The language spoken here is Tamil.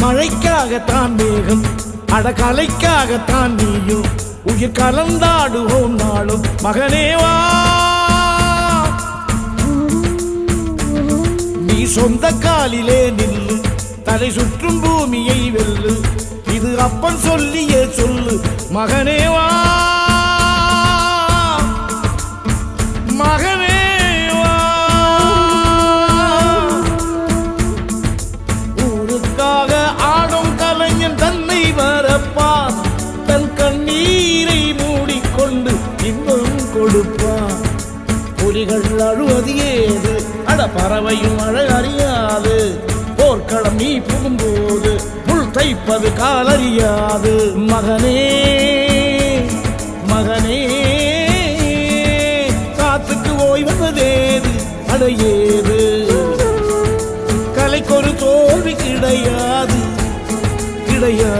மழைக்காகத்தான் மேகம் அடகலைக்காகத்தான் நீயும் உயிர் கலந்தாடுவோம் நாளும் மகனேவா நீ சொந்த காலிலே நில்லு தலை சுற்றும் பூமியை வெல்லு இது அப்பன் சொல்லியே சொல்லு மகனேவா மகனேவா ஊருக்காக ஆடும் கலைஞன் தன்னை வரப்பான் தன் கண்ணீரை மூடிக்கொண்டு இன்பம் கொடுப்பான் புலிகள் அழுவது ஏது அட பறவையும் அழகறியாது போர்க்களம் நீ புகும்போது புல் தைப்பது காலறியாது மகனே மகனே காத்துக்கு ஓய்வதேது அடையேது கலைக்கொரு தோல்வி கிடையாது